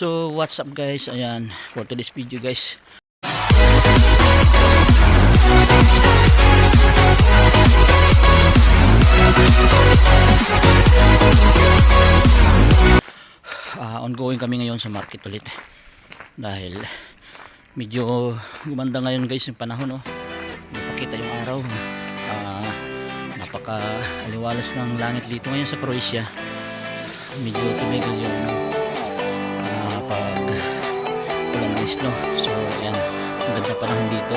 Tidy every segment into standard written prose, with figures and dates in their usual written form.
So what's up guys, ayan for today's video guys. Ongoing kami ngayon sa market ulit dahil medyo gumanda ngayon guys yung panahon, napakita yung araw. Napaka aliwalas ng langit dito ngayon sa Croatia. Medyo tumigil yung pag ulan ng snow. So ayan, ang ganda panahon dito.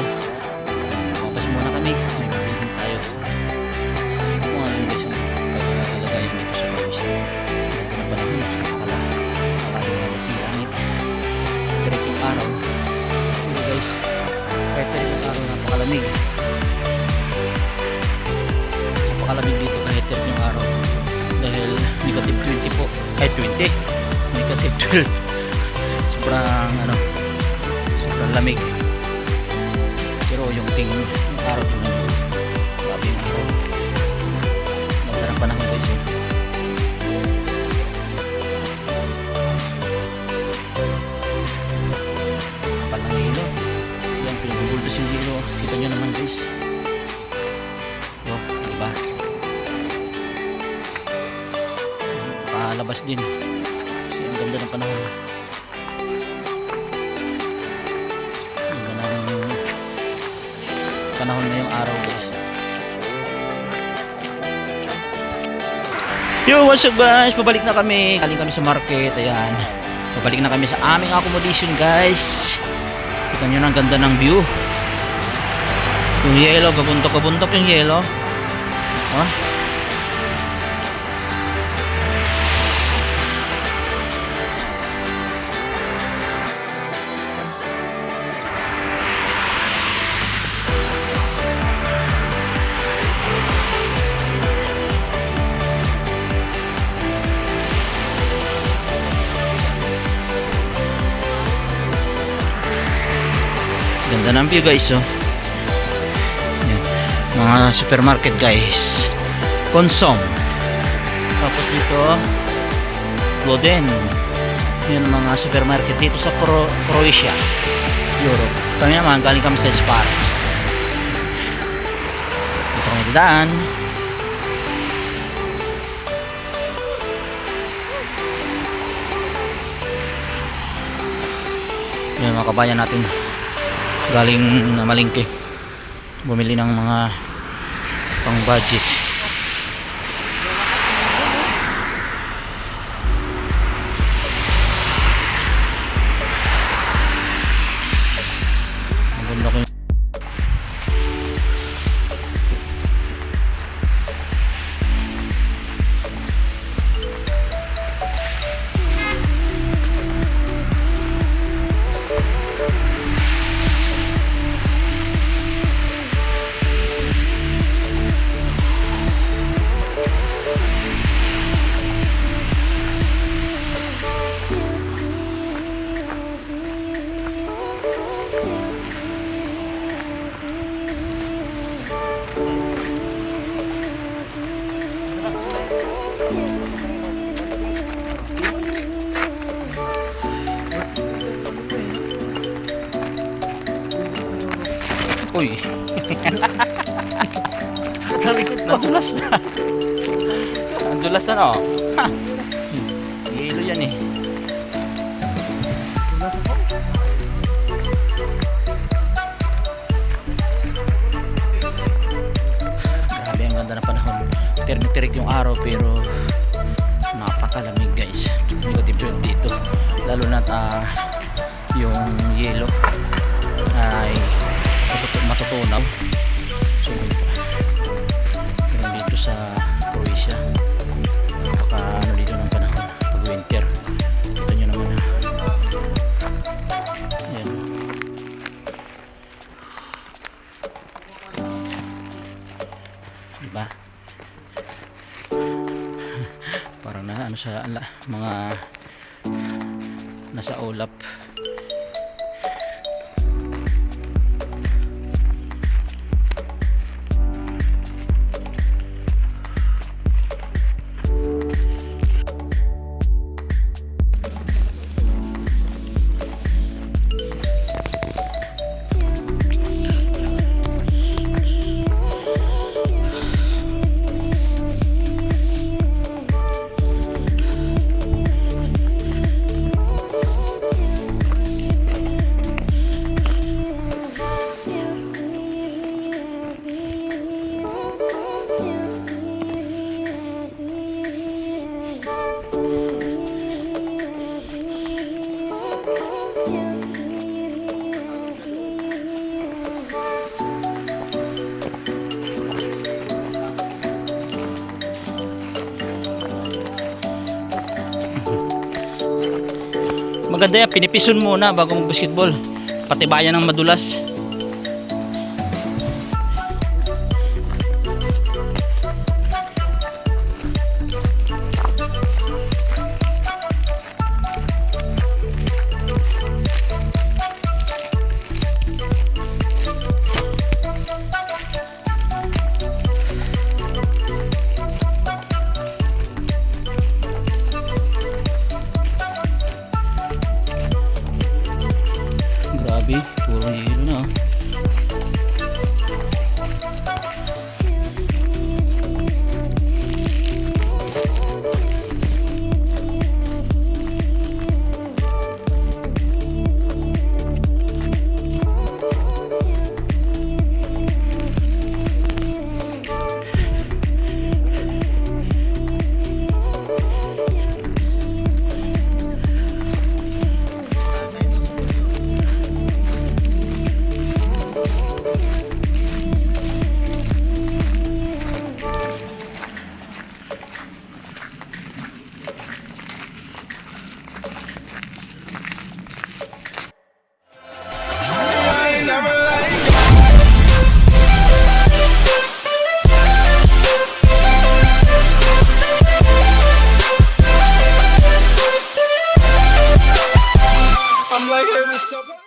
Mapas muna kami, may pabisin tayo kung ano yung guys ang kalagayan dito sa Croatia. Ang ganda ng panahon, nakaliwalas yung langit, direct yung araw. Pero guys, kahit direct yung araw, napakalamig dito kahit direct yung araw dahil negative 20 po, kahit 20 negative 12. sobrang lamig, pero yung araw din grabe yung araw. Maganda ng panahon guys kapal ng hilo, yan pinagubuldos yung hilo, kita nyo naman guys. Diba palabas din kasi ang ganda ng panahon. Panahon na yung araw guys. Yo, what's up guys, pabalik na kami, galing kami sa market. Ayan, pabalik na kami sa aming accommodation guys. Kita nyo na ang ganda ng view, yung yellow, kabuntok yung yellow. Ganda ng view guys. Yan. Mga supermarket guys, Consom, tapos dito Loden. Yan mga supermarket dito sa Croatia, Europe. Kami naman galing kami sa Spar. Dito kami dadaan. Yan mga kabayan natin galing na malingke, bumili ng mga pang budget. Maganda ko uy. Nadulas na. Nadulas na, no? Hilo yan eh. Grabe, ang ganda na panahon. Tirik yung araw pero napakalamig guys. Negative 12 dito. Lalo na yung yelo ay matutunaw. So dito sa Croatia, napaka dito ng panahon pag winter. Kita nyo naman ayan. Diba parang na sa mga nasa ulap. maganda yan, pinipison muna bago mag-basketball. Patibayan ng madulas. Grabe, puro yelo na oh. I'm like, hey, what's up?